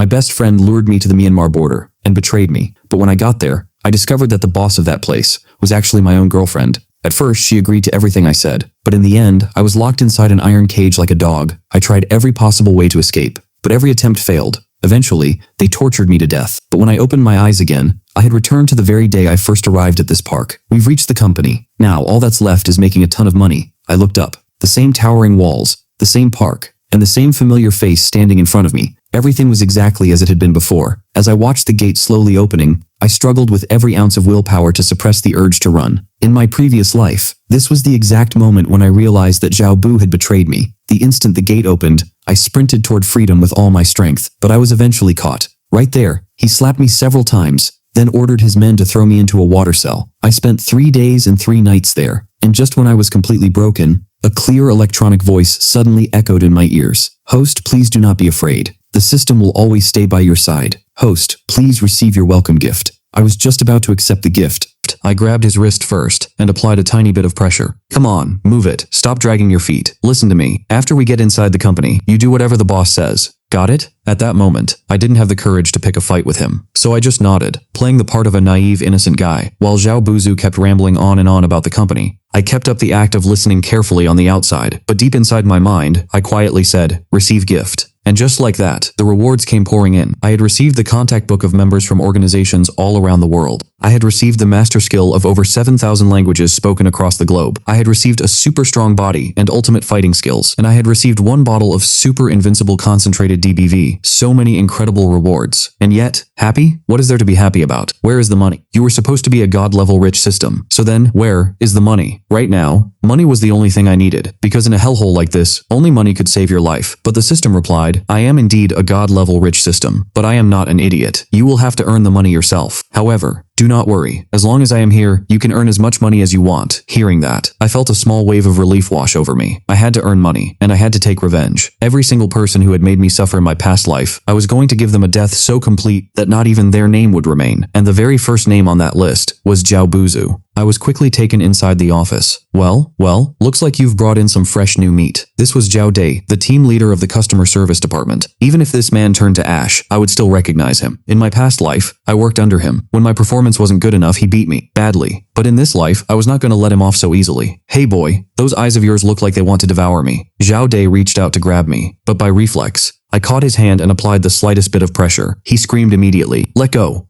My best friend lured me to the Myanmar border and betrayed me, but when I got there, I discovered that the boss of that place was actually my own girlfriend. At first, she agreed to everything I said, but in the end, I was locked inside an iron cage like a dog. I tried every possible way to escape, but every attempt failed. Eventually, they tortured me to death. But when I opened my eyes again, I had returned to the very day I first arrived at this park. We've reached the company. Now, all that's left is making a ton of money. I looked up. The same towering walls, the same park, and the same familiar face standing in front of me. Everything was exactly as it had been before. As I watched the gate slowly opening, I struggled with every ounce of willpower to suppress the urge to run. In my previous life, this was the exact moment when I realized that Zhao Bu had betrayed me. The instant the gate opened, I sprinted toward freedom with all my strength, but I was eventually caught. Right there, he slapped me several times, then ordered his men to throw me into a water cell. I spent 3 days and 3 nights there, and just when I was completely broken, a clear electronic voice suddenly echoed in my ears. Host, please do not be afraid. The system will always stay by your side. Host, please receive your welcome gift. I was just about to accept the gift. I grabbed his wrist first and applied a tiny bit of pressure. Come on, move it. Stop dragging your feet. Listen to me. After we get inside the company, you do whatever the boss says. Got it? At that moment, I didn't have the courage to pick a fight with him, so I just nodded, playing the part of a naive, innocent guy, while Zhao Buzu kept rambling on and on about the company. I kept up the act of listening carefully on the outside, but deep inside my mind, I quietly said, receive gift. And just like that, the rewards came pouring in. I had received the contact book of members from organizations all around the world. I had received the master skill of over 7,000 languages spoken across the globe. I had received a super strong body and ultimate fighting skills, and I had received 1 bottle of super invincible concentrated DBV. So many incredible rewards. And yet, happy? What is there to be happy about? Where is the money? You were supposed to be a god-level rich system. So then, where is the money? Right now, money was the only thing I needed, because in a hellhole like this, only money could save your life. But the system replied, I am indeed a god-level rich system, but I am not an idiot. You will have to earn the money yourself. However, do not worry. As long as I am here, you can earn as much money as you want. Hearing that, I felt a small wave of relief wash over me. I had to earn money, and I had to take revenge. Every single person who had made me suffer in my past life, I was going to give them a death so complete that not even their name would remain. And the very first name on that list was Zhao Buzu. I was quickly taken inside the office. Well, looks like you've brought in some fresh new meat. This was Zhao Dai, the team leader of the customer service department. Even if this man turned to ash, I would still recognize him. In my past life, I worked under him. When my performance wasn't good enough, he beat me. Badly. But in this life, I was not going to let him off so easily. Hey boy, those eyes of yours look like they want to devour me. Zhao Dai reached out to grab me, but by reflex, I caught his hand and applied the slightest bit of pressure. He screamed immediately, let go,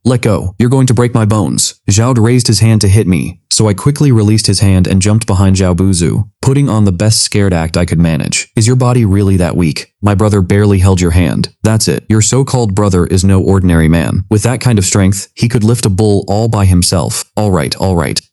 you're going to break my bones. Zhao raised his hand to hit me, so I quickly released his hand and jumped behind Zhao Buzu, putting on the best scared act I could manage. Is your body really that weak? My brother barely held your hand. That's it. Your so-called brother is no ordinary man. With that kind of strength, he could lift a bull all by himself. All right.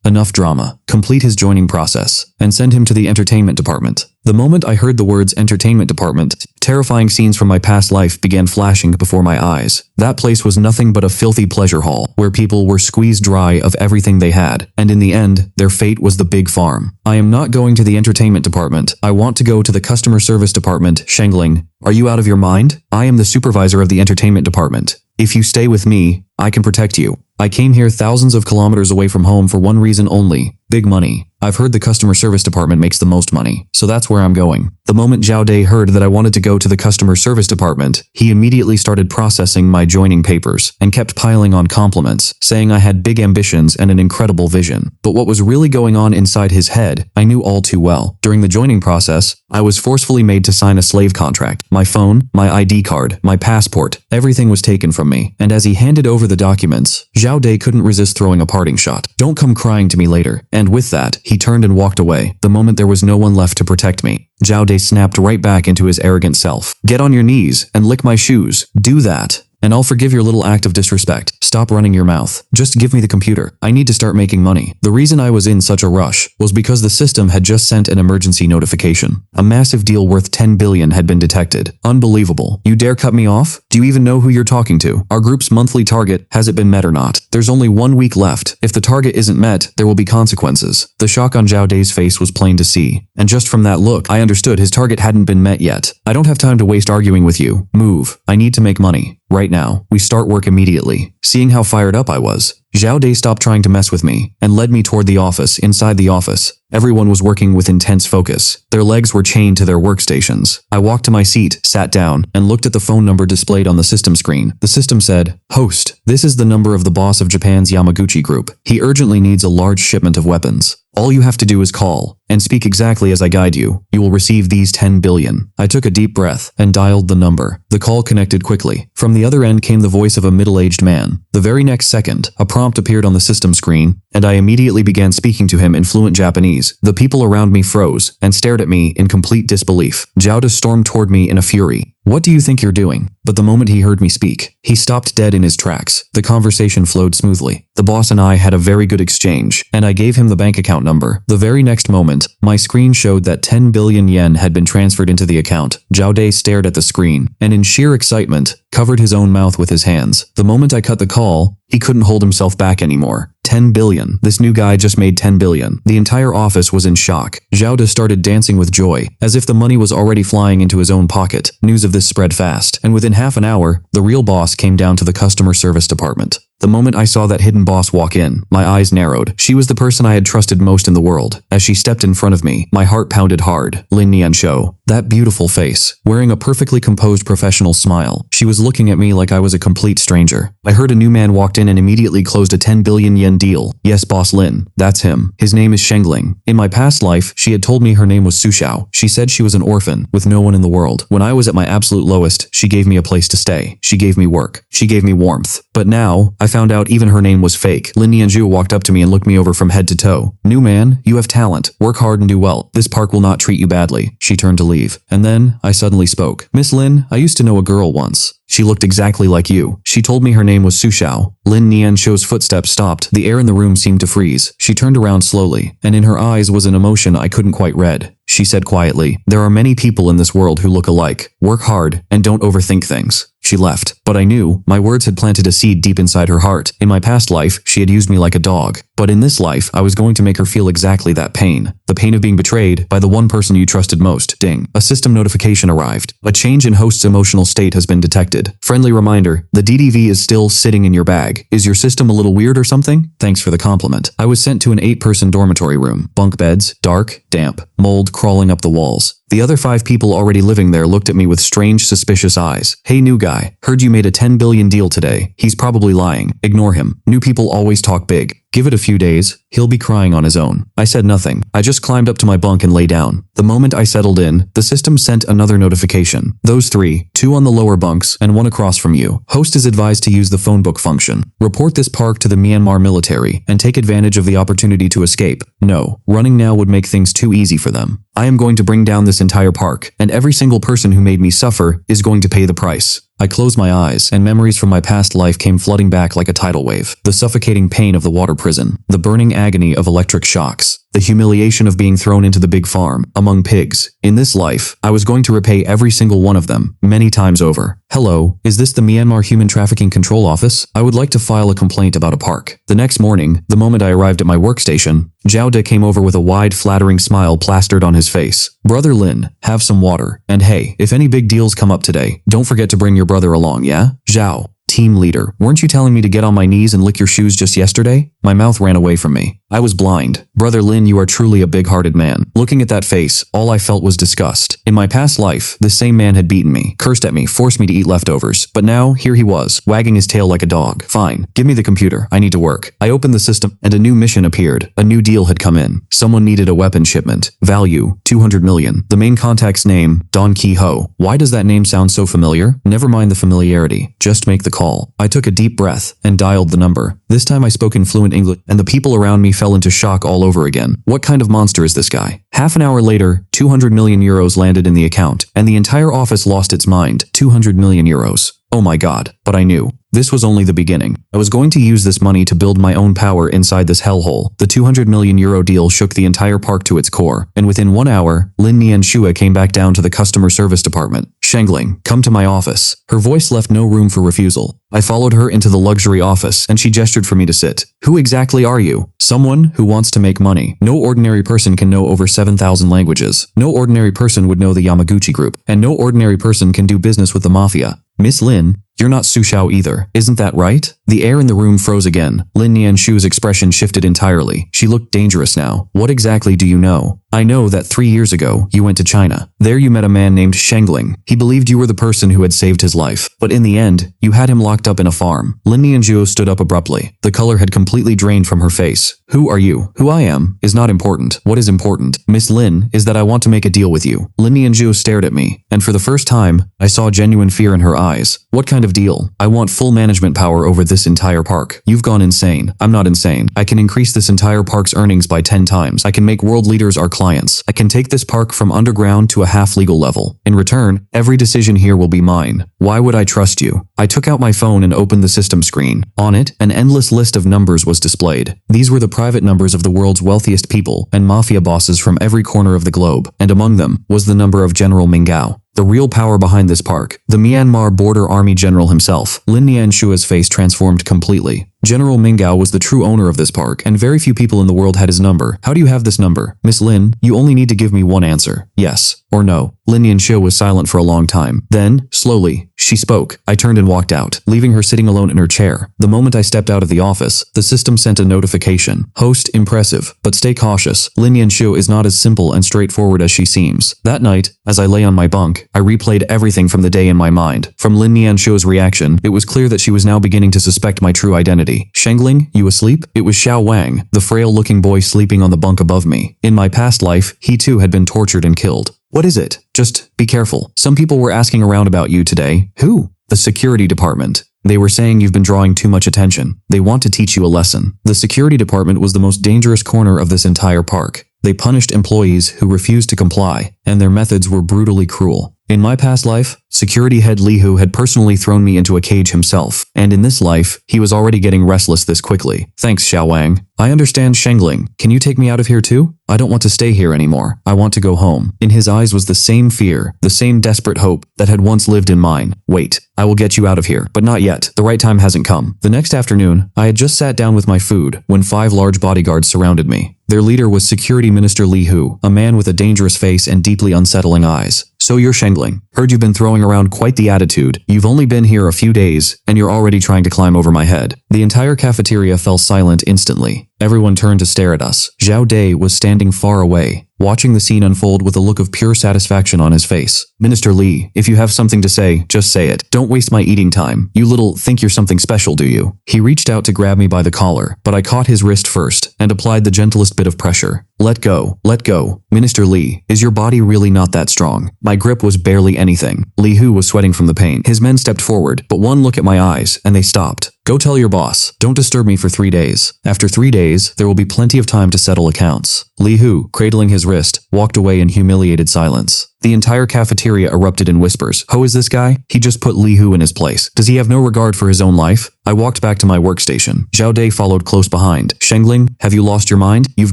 Enough drama. Complete his joining process and send him to the entertainment department. The moment I heard the words entertainment department, terrifying scenes from my past life began flashing before my eyes. That place was nothing but a filthy pleasure hall where people were squeezed dry of everything they had, and in the end, their fate was the big farm. I am not going to the entertainment department. I want to go to the customer service department. Shangling, are you out of your mind? I am the supervisor of the entertainment department. If you stay with me, I can protect you. I came here thousands of kilometers away from home for one reason only: big money. I've heard the customer service department makes the most money, so that's where I'm going. The moment Zhao Dai heard that I wanted to go to the customer service department, he immediately started processing my joining papers and kept piling on compliments, saying I had big ambitions and an incredible vision. But what was really going on inside his head, I knew all too well. During the joining process, I was forcefully made to sign a slave contract. My phone, my ID card, my passport, everything was taken from me. And as he handed over the documents, Zhao Dai couldn't resist throwing a parting shot. Don't come crying to me later. And with that, he turned and walked away. The moment there was no one left to protect me, Zhao Dai snapped right back into his arrogant self. Get on your knees and lick my shoes. Do that, and I'll forgive your little act of disrespect. Stop running your mouth. Just give me the computer. I need to start making money. The reason I was in such a rush was because the system had just sent an emergency notification. A massive deal worth 10 billion had been detected. Unbelievable. You dare cut me off? Do you even know who you're talking to? Our group's monthly target, has it been met or not? There's only 1 week left. If the target isn't met, there will be consequences. The shock on Zhao Dai's face was plain to see. And just from that look, I understood his target hadn't been met yet. I don't have time to waste arguing with you. Move. I need to make money. Right now, we start work immediately. Seeing how fired up I was, Zhao Dai stopped trying to mess with me and led me toward the office. Inside the office, Everyone was working with intense focus. Their legs were chained to their workstations. I walked to my seat, sat down, and looked at the phone number displayed on the system screen. The system said, "Host, this is the number of the boss of Japan's Yamaguchi Group. He urgently needs a large shipment of weapons. All you have to do is call and speak exactly as I guide you. You will receive these 10 billion. I took a deep breath and dialed the number. The call connected quickly. From the other end came the voice of a middle-aged man. The very next second, a prompt appeared on the system screen, and I immediately began speaking to him in fluent Japanese. The people around me froze and stared at me in complete disbelief. Jowda stormed toward me in a fury. "What do you think you're doing?" But the moment he heard me speak, he stopped dead in his tracks. The conversation flowed smoothly. The boss and I had a very good exchange, and I gave him the bank account number. The very next moment, my screen showed that 10 billion yen had been transferred into the account. Jowda stared at the screen, and in sheer excitement, covered his own mouth with his hands. The moment I cut the call, he couldn't hold himself back anymore. 10 billion. This new guy just made 10 billion. The entire office was in shock. Jowda started dancing with joy, as if the money was already flying into his own pocket. News of this spread fast, and within half an hour, the real boss came down to the customer service department. The moment I saw that hidden boss walk in, my eyes narrowed. She was the person I had trusted most in the world. As she stepped in front of me, my heart pounded hard. Lin Niansho. That beautiful face, wearing a perfectly composed professional smile. She was looking at me like I was a complete stranger. I heard a new man walked in and immediately closed a 10 billion yen deal. Yes, boss Lin. That's him. His name is Shengling. In my past life, she had told me her name was Sushao. She said she was an orphan, with no one in the world. When I was at my absolute lowest, she gave me a place to stay. She gave me work. She gave me warmth. But now, I found out even her name was fake. Lin Nianzhu walked up to me and looked me over from head to toe. "New man, you have talent. Work hard and do well. This park will not treat you badly." She turned to leave. And then, I suddenly spoke. "Miss Lin, I used to know a girl once. She looked exactly like you. She told me her name was Sushao." Lin Niansho's footsteps stopped. The air in the room seemed to freeze. She turned around slowly, and in her eyes was an emotion I couldn't quite read. She said quietly, "There are many people in this world who look alike. Work hard, and don't overthink things." She left, but I knew my words had planted a seed deep inside her heart. In my past life, she had used me like a dog. But in this life, I was going to make her feel exactly that pain. The pain of being betrayed by the one person you trusted most. Ding. A system notification arrived. A change in host's emotional state has been detected. Friendly reminder, the DDV is still sitting in your bag. Is your system a little weird or something? Thanks for the compliment. I was sent to an 8-person dormitory room. Bunk beds, dark, damp, mold crawling up the walls. The other 5 people already living there looked at me with strange, suspicious eyes. "Hey, new guy. Heard you made a 10 billion deal today. He's probably lying. Ignore him. New people always talk big. Give it a few days. He'll be crying on his own." I said nothing. I just climbed up to my bunk and lay down. The moment I settled in, the system sent another notification. "Those 3, 2 on the lower bunks and 1 across from you. Host is advised to use the phone book function. Report this park to the Myanmar military and take advantage of the opportunity to escape. No, running now would make things too easy for them. I am going to bring down this entire park, and every single person who made me suffer is going to pay the price." I closed my eyes, and memories from my past life came flooding back like a tidal wave. The suffocating pain of the water prison, the burning agony of electric shocks, the humiliation of being thrown into the big farm, among pigs. In this life, I was going to repay every single one of them, many times over. "Hello, is this the Myanmar Human Trafficking Control Office? I would like to file a complaint about a park." The next morning, the moment I arrived at my workstation, Zhao De came over with a wide, flattering smile plastered on his face. "Brother Lin, have some water. And hey, if any big deals come up today, don't forget to bring your brother along, yeah?" Zhao, team leader, weren't you telling me to get on my knees and lick your shoes just yesterday? My mouth ran away from me. I was blind. Brother Lin, you are truly a big-hearted man. Looking at that face, all I felt was disgust. In my past life, this same man had beaten me, cursed at me, forced me to eat leftovers. But now, here he was, wagging his tail like a dog. "Fine, give me the computer. I need to work." I opened the system, and a new mission appeared. A new deal had come in. Someone needed a weapon shipment. Value, 200 million. The main contact's name, Don Ki-ho. Why does that name sound so familiar? Never mind the familiarity. Just make the call. I took a deep breath and dialed the number. This time I spoke in fluent English, and the people around me fell into shock all over again. What kind of monster is this guy? Half an hour later, 200 million euros landed in the account, and the entire office lost its mind. 200 million euros. Oh my god. But I knew. This was only the beginning. I was going to use this money to build my own power inside this hellhole. The 200 million euro deal shook the entire park to its core, and within 1 hour, Lin Nianshua came back down to the customer service department. "Shengling, come to my office." Her voice left no room for refusal. I followed her into the luxury office, and she gestured for me to sit. "Who exactly are you?" "Someone who wants to make money. No ordinary person can know over 7,000 languages. No ordinary person would know the Yamaguchi Group, and no ordinary person can do business with the mafia. Miss Lin, you're not Sushao either, isn't that right?" The air in the room froze again. Lin Nianshu's expression shifted entirely. She looked dangerous now. What exactly do you know? I know that 3 years ago, you went to China. There you met a man named Shengling. He believed you were the person who had saved his life. But in the end, you had him locked up in a farm. Lin Nianzhu stood up abruptly. The color had completely drained from her face. Who are you? Who I am is not important. What is important, Miss Lin, is that I want to make a deal with you. Lin Nianzhu stared at me, and for the first time, I saw genuine fear in her eyes. What kind of deal? I want full management power over this entire park. You've gone insane. I'm not insane. I can increase this entire park's earnings by 10 times. I can make world leaders our clients. I can take this park from underground to a half-legal level. In return, every decision here will be mine. Why would I trust you? I took out my phone and opened the system screen. On it, an endless list of numbers was displayed. These were the private numbers of the world's wealthiest people and mafia bosses from every corner of the globe, and among them was the number of General Mingao. The real power behind this park, the Myanmar Border Army General himself. Lin Nianshua's face transformed completely. General Mingao was the true owner of this park, and very few people in the world had his number. How do you have this number? Miss Lin, you only need to give me one answer. Yes or no. Lin Nianzhu was silent for a long time. Then, slowly, she spoke. I turned and walked out, leaving her sitting alone in her chair. The moment I stepped out of the office, the system sent a notification. Host impressive, but stay cautious. Lin Nianzhu is not as simple and straightforward as she seems. That night, as I lay on my bunk, I replayed everything from the day in my mind. From Lin Nianshua's reaction, it was clear that she was now beginning to suspect my true identity. Shengling, you asleep? It was Xiao Wang, the frail-looking boy sleeping on the bunk above me. In my past life, he too had been tortured and killed. What is it? Just be careful. Some people were asking around about you today. Who? The security department. They were saying you've been drawing too much attention. They want to teach you a lesson. The security department was the most dangerous corner of this entire park. They punished employees who refused to comply, and their methods were brutally cruel. In my past life, security head Li Hu had personally thrown me into a cage himself, and in this life, he was already getting restless this quickly. Thanks, Xiao Wang. I understand, Shengling. Can you take me out of here too? I don't want to stay here anymore. I want to go home. In his eyes was the same fear, the same desperate hope that had once lived in mine. Wait, I will get you out of here, but not yet. The right time hasn't come. The next afternoon, I had just sat down with my food when 5 large bodyguards surrounded me. Their leader was Security Minister Li Hu, a man with a dangerous face and deeply unsettling eyes. So you're Shengling. Heard you've been throwing around quite the attitude. You've only been here a few days, and you're already trying to climb over my head. The entire cafeteria fell silent instantly. Everyone turned to stare at us. Zhao Dai was standing far away, watching the scene unfold with a look of pure satisfaction on his face. Minister Li, if you have something to say, just say it. Don't waste my eating time. You little think you're something special, do you? He reached out to grab me by the collar, but I caught his wrist first and applied the gentlest bit of pressure. Let go. Let go. Minister Li, is your body really not that strong? My grip was barely anything. Li Hu was sweating from the pain. His men stepped forward, but one look at my eyes, and they stopped. Go tell your boss. Don't disturb me for 3 days. After 3 days, there will be plenty of time to settle accounts. Li Hu, cradling his wrist, walked away in humiliated silence. The entire cafeteria erupted in whispers. Who is this guy? He just put Li Hu in his place. Does he have no regard for his own life? I walked back to my workstation. Zhao Dai followed close behind. Shengling, have you lost your mind? You've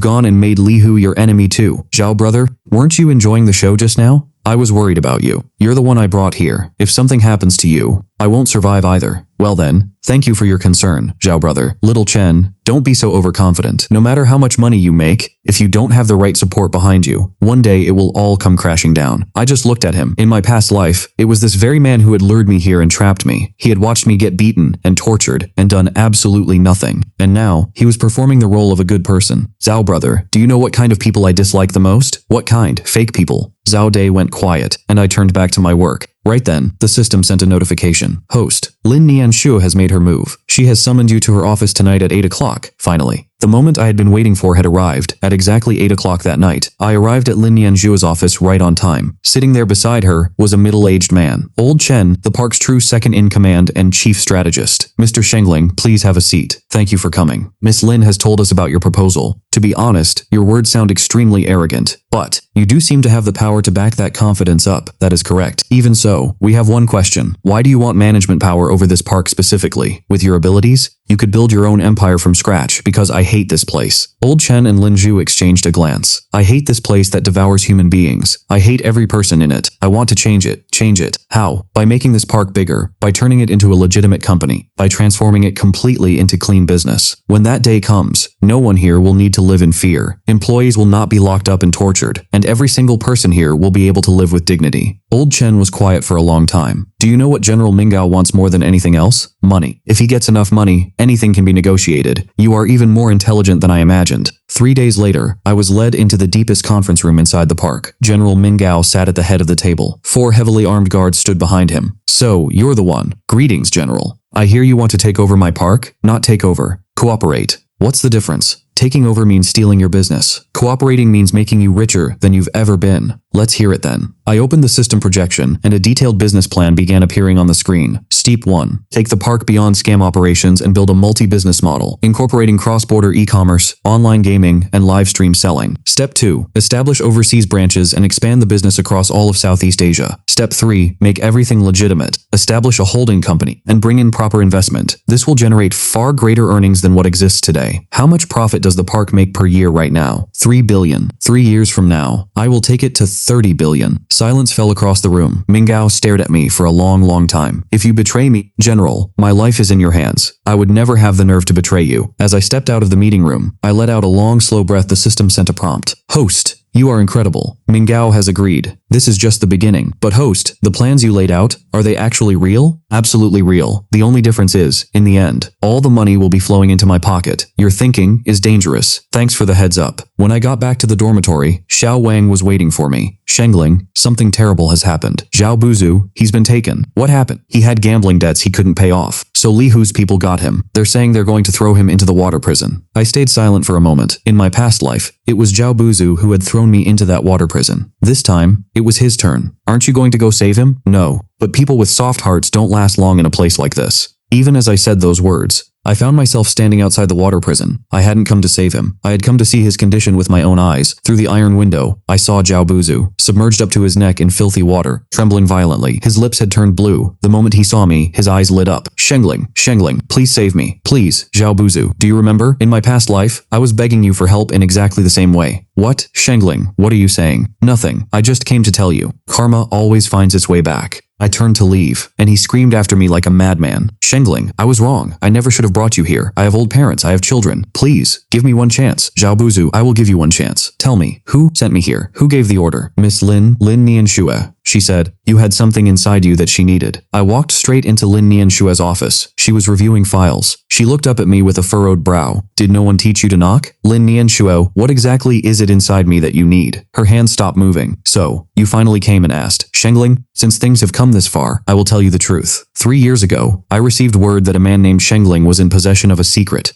gone and made Li Hu your enemy too. Zhao brother, weren't you enjoying the show just now? I was worried about you. You're the one I brought here. If something happens to you, I won't survive either. Well then, thank you for your concern, Zhao brother. Little Chen, don't be so overconfident. No matter how much money you make, if you don't have the right support behind you, one day it will all come crashing down. I just looked at him. In my past life, it was this very man who had lured me here and trapped me. He had watched me get beaten and tortured and done absolutely nothing. And now, he was performing the role of a good person. Zhao brother, do you know what kind of people I dislike the most? What kind? Fake people. Zhao Dai went quiet, and I turned back to my work. Right then, the system sent a notification. Host, Lin Nianshu has made her move. She has summoned you to her office tonight at 8 o'clock, finally. The moment I had been waiting for had arrived. At exactly 8 o'clock that night, I arrived at Lin Nianzhu's office right on time. Sitting there beside her was a middle-aged man. Old Chen, the park's true second-in-command and chief strategist. Mr. Shengling, please have a seat. Thank you for coming. Miss Lin has told us about your proposal. To be honest, your words sound extremely arrogant. But you do seem to have the power to back that confidence up. That is correct. Even so, we have one question. Why do you want management power over this park specifically? With your abilities, you could build your own empire from scratch, because I hate this place. Old Chen and Lin Zhu exchanged a glance. I hate this place that devours human beings. I hate every person in it. I want to change it. Change it. How? By making this park bigger, by turning it into a legitimate company, by transforming it completely into clean business. When that day comes, no one here will need to live in fear. Employees will not be locked up and tortured, and every single person here will be able to live with dignity. Old Chen was quiet for a long time. Do you know what General Mingao wants more than anything else? Money. If he gets enough money, anything can be negotiated. You are even more intelligent than I imagined. 3 days later, I was led into the deepest conference room inside the park. General Mingao sat at the head of the table. 4 heavily armed guards stood behind him. So, you're the one. Greetings, General. I hear you want to take over my park? Not take over. Cooperate. What's the difference? Taking over means stealing your business. Cooperating means making you richer than you've ever been. Let's hear it then. I opened the system projection, and a detailed business plan began appearing on the screen. Step 1. Take the park beyond scam operations and build a multi-business model, incorporating cross-border e-commerce, online gaming, and live stream selling. Step 2. Establish overseas branches and expand the business across all of Southeast Asia. Step 3. Make everything legitimate. Establish a holding company and bring in proper investment. This will generate far greater earnings than what exists today. How much profit does the park make per year right now? 3 billion. 3 years from now, I will take it to 30 billion. Silence fell across the room. Mingao stared at me for a long time. If you betray me, General, my life is in your hands. I would never have the nerve to betray you. As I stepped out of the meeting room, I let out a long, slow breath. The system sent a prompt. Host, you are incredible. Mingao has agreed. This is just the beginning. But host, the plans you laid out, are they actually real? Absolutely real. The only difference is, in the end, all the money will be flowing into my pocket. Your thinking is dangerous. Thanks for the heads up. When I got back to the dormitory, Xiao Wang was waiting for me. Shengling, something terrible has happened. Zhao Buzu, he's been taken. What happened? He had gambling debts he couldn't pay off. So Li Hu's people got him. They're saying they're going to throw him into the water prison. I stayed silent for a moment. In my past life, it was Zhao Buzu who had thrown me into that water prison. This time, it was his turn. Aren't you going to go save him? No. But people with soft hearts don't last long in a place like this. Even as I said those words, I found myself standing outside the water prison. I hadn't come to save him. I had come to see his condition with my own eyes. Through the iron window, I saw Zhao Buzu, submerged up to his neck in filthy water, trembling violently. His lips had turned blue. The moment he saw me, his eyes lit up. Shengling, please save me. Please, Zhao Buzu. Do you remember? In my past life, I was begging you for help in exactly the same way. What? Shengling, what are you saying? Nothing. I just came to tell you. Karma always finds its way back. I turned to leave, and he screamed after me like a madman. Shengling, I was wrong. I never should have brought you here. I have old parents. I have children. Please, give me one chance. Zhao Buzu, I will give you one chance. Tell me, who sent me here? Who gave the order? Miss Lin Nianxue. She said, you had something inside you that she needed. I walked straight into Lin Nianshua's office. She was reviewing files. She looked up at me with a furrowed brow. Did no one teach you to knock? Lin Nianshue, what exactly is it inside me that you need? Her hand stopped moving. So, you finally came and asked. Shengling, since things have come this far, I will tell you the truth. 3 years ago, I received word that a man named Shengling was in possession of a secret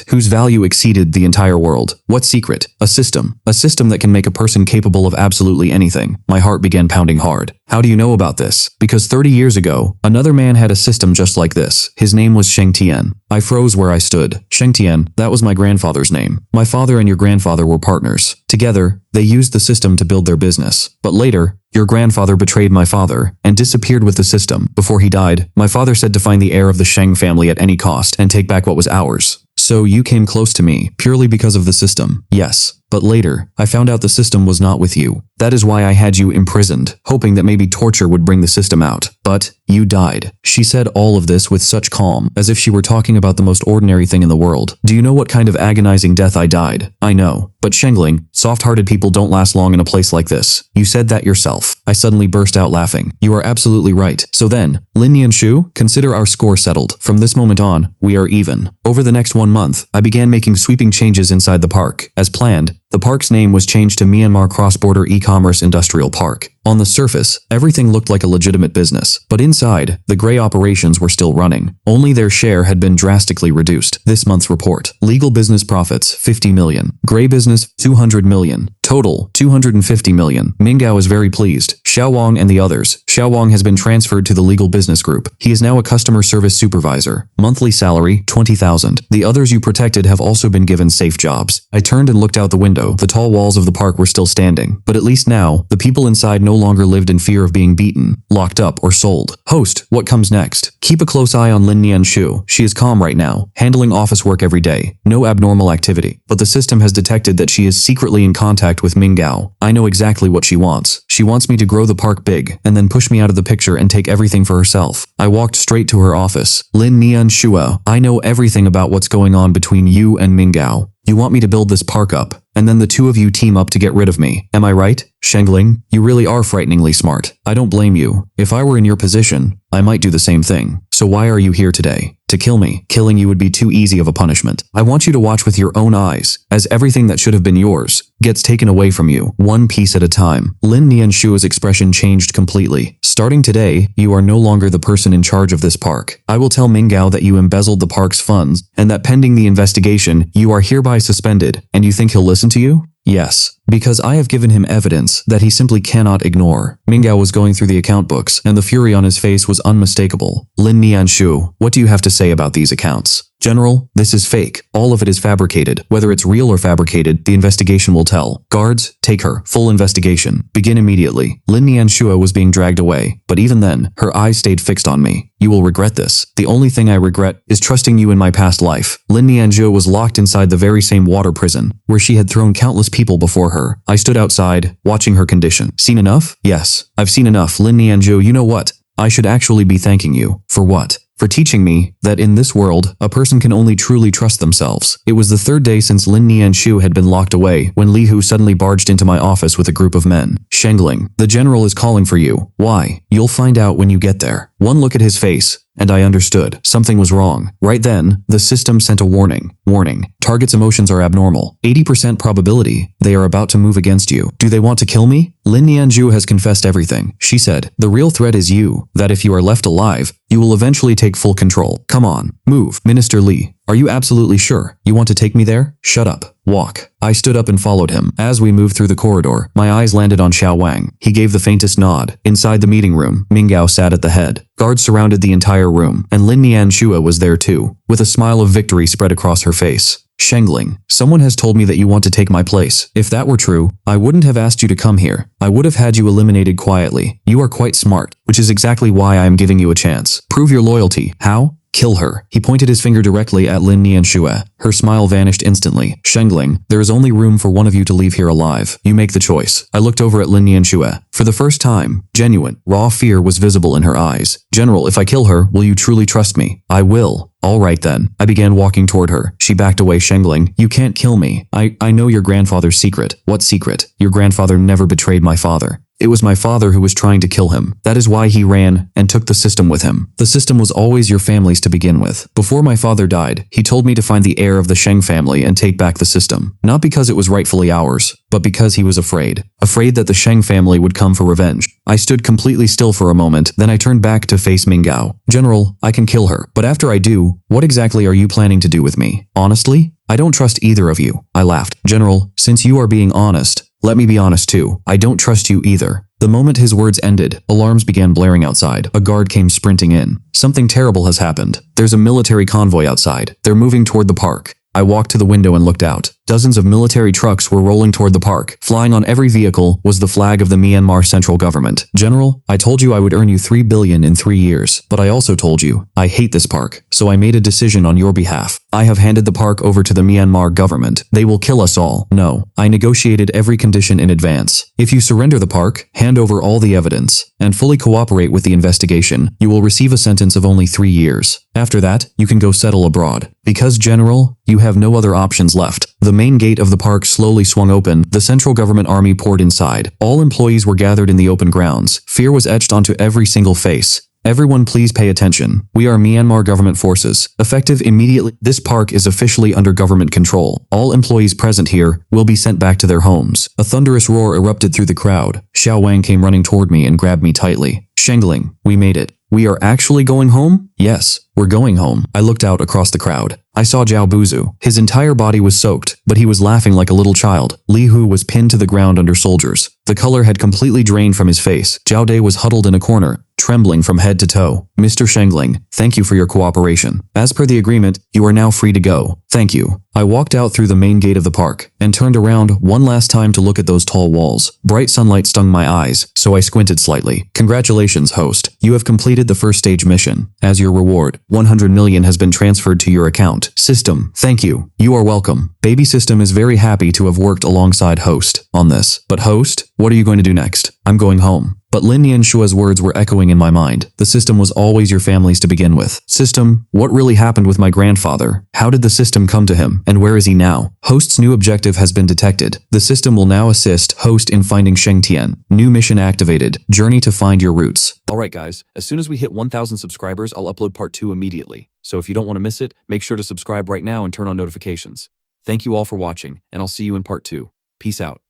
whose value exceeded the entire world. What secret? A system that can make a person capable of absolutely anything. My heart began pounding hard. How do you know about this? Because 30 years ago, another man had a system just like this. His name was Sheng Tian. I froze where I stood. Sheng Tian, that was my grandfather's name. My father and your grandfather were partners. Together, they used the system to build their business. But later, your grandfather betrayed my father and disappeared with the system. Before he died, my father said to find the heir of the Sheng family at any cost and take back what was ours. So you came close to me, purely because of the system. Yes. But later, I found out the system was not with you. That is why I had you imprisoned, hoping that maybe torture would bring the system out. But you died. She said all of this with such calm, as if she were talking about the most ordinary thing in the world. Do you know what kind of agonizing death I died? I know. But Shengling, soft-hearted people don't last long in a place like this. You said that yourself. I suddenly burst out laughing. You are absolutely right. So then, Lin Nianshu, consider our score settled. From this moment on, we are even. Over the next 1 month, I began making sweeping changes inside the park. As planned, the park's name was changed to Myanmar Cross-Border E-Commerce Industrial Park. On the surface, everything looked like a legitimate business, but inside, the gray operations were still running. Only their share had been drastically reduced. This month's report. Legal business profits, 50 million. Gray business, 200 million. Total, 250 million. Mingao is very pleased. Xiao Wang and the others. Xiao Wang has been transferred to the legal business group. He is now a customer service supervisor. Monthly salary, 20,000. The others you protected have also been given safe jobs. I turned and looked out the window. The tall walls of the park were still standing. But at least now, the people inside no longer lived in fear of being beaten, locked up, or sold. Host, what comes next? Keep a close eye on Lin Nianshu. She is calm right now, handling office work every day. No abnormal activity. But the system has detected that she is secretly in contact with Mingao. I know exactly what she wants. She wants me to grow the park big, and then push me out of the picture and take everything for herself. I walked straight to her office. Lin Nianshua, I know everything about what's going on between you and Mingao. You want me to build this park up, and then the two of you team up to get rid of me. Am I right? Shengling, you really are frighteningly smart. I don't blame you. If I were in your position, I might do the same thing. So why are you here today? To kill me. Killing you would be too easy of a punishment. I want you to watch with your own eyes, as everything that should have been yours gets taken away from you, one piece at a time. Lin Nianshua's expression changed completely. Starting today, you are no longer the person in charge of this park. I will tell Minggao that you embezzled the park's funds, and that pending the investigation, you are hereby suspended. And you think he'll listen to you? Yes, because I have given him evidence that he simply cannot ignore. Minggao was going through the account books, and the fury on his face was unmistakable. Lin Nianshu, what do you have to say about these accounts? General, this is fake. All of it is fabricated. Whether it's real or fabricated, the investigation will tell. Guards, take her. Full investigation. Begin immediately. Lin Nianshua was being dragged away, but even then, her eyes stayed fixed on me. You will regret this. The only thing I regret is trusting you in my past life. Lin Nianshua was locked inside the very same water prison, where she had thrown countless people before her. I stood outside, watching her condition. Seen enough? Yes, I've seen enough. Lin Nianshua, you know what? I should actually be thanking you. For what? For teaching me that in this world, a person can only truly trust themselves. It was the third day since Lin Nianshu had been locked away when Li Hu suddenly barged into my office with a group of men. Shengling, the general is calling for you. Why? You'll find out when you get there. One look at his face, and I understood. Something was wrong. Right then, the system sent a warning. Warning. Target's emotions are abnormal. 80% probability they are about to move against you. Do they want to kill me? Lin Nianju has confessed everything. She said, the real threat is you, that if you are left alive, you will eventually take full control. Come on, move. Minister Li, are you absolutely sure you want to take me there? Shut up. Walk. I stood up and followed him. As we moved through the corridor, my eyes landed on Xiao Wang. He gave the faintest nod. Inside the meeting room, Minggao sat at the head. Guards surrounded the entire room, and Lin Nianshua was there too, with a smile of victory spread across her face. Shengling, someone has told me that you want to take my place. If that were true, I wouldn't have asked you to come here. I would have had you eliminated quietly. You are quite smart, which is exactly why I am giving you a chance. Prove your loyalty. How? Kill her. He pointed his finger directly at Lin Nianshua. Her smile vanished instantly. Shengling, there is only room for one of you to leave here alive. You make the choice. I looked over at Lin Nianshua. For the first time, genuine, raw fear was visible in her eyes. General, if I kill her, will you truly trust me? I will. All right then. I began walking toward her. She backed away. Shengling, you can't kill me. I know your grandfather's secret. What secret? Your grandfather never betrayed my father. It was my father who was trying to kill him. That is why he ran and took the system with him. The system was always your family's to begin with. Before my father died, he told me to find the heir of the Sheng family and take back the system. Not because it was rightfully ours, but because he was afraid. Afraid that the Sheng family would come for revenge. I stood completely still for a moment, then I turned back to face Minggao. General, I can kill her. But after I do, what exactly are you planning to do with me? Honestly? I don't trust either of you. I laughed. General, since you are being honest, let me be honest too. I don't trust you either. The moment his words ended, alarms began blaring outside. A guard came sprinting in. Something terrible has happened. There's a military convoy outside. They're moving toward the park. I walked to the window and looked out. Dozens of military trucks were rolling toward the park. Flying on every vehicle was the flag of the Myanmar central government. General, I told you I would earn you 3 billion in 3 years, but I also told you, I hate this park, so I made a decision on your behalf. I have handed the park over to the Myanmar government. They will kill us all. No, I negotiated every condition in advance. If you surrender the park, hand over all the evidence, and fully cooperate with the investigation, you will receive a sentence of only 3 years. After that, you can go settle abroad. Because, General, you have no other options left. The main gate of the park slowly swung open. The central government army poured inside. All employees were gathered in the open grounds. Fear was etched onto every single face. Everyone please pay attention. We are Myanmar government forces. Effective immediately. This park is officially under government control. All employees present here will be sent back to their homes. A thunderous roar erupted through the crowd. Xiao Wang came running toward me and grabbed me tightly. Shengling, we made it. We are actually going home? Yes, we're going home. I looked out across the crowd. I saw Zhao Buzu. His entire body was soaked, but he was laughing like a little child. Li Hu was pinned to the ground under soldiers. The color had completely drained from his face. Zhao Dai was huddled in a corner, trembling from head to toe. Mr. Shengling, thank you for your cooperation. As per the agreement, you are now free to go. Thank you. I walked out through the main gate of the park and turned around one last time to look at those tall walls. Bright sunlight stung my eyes, so I squinted slightly. Congratulations, host. You have completed the first stage mission. As your reward, 100 million has been transferred to your account. System, thank you. You are welcome. Baby System is very happy to have worked alongside Host on this. But Host, what are you going to do next? I'm going home. But Lin Nianshua's words were echoing in my mind. The system was always your family's to begin with. System, what really happened with my grandfather? How did the system come to him? And where is he now? Host's new objective has been detected. The system will now assist host in finding Sheng Tian. New mission activated. Journey to find your roots. Alright guys, as soon as we hit 1,000 subscribers, I'll upload part 2 immediately. So if you don't want to miss it, make sure to subscribe right now and turn on notifications. Thank you all for watching, and I'll see you in part 2. Peace out.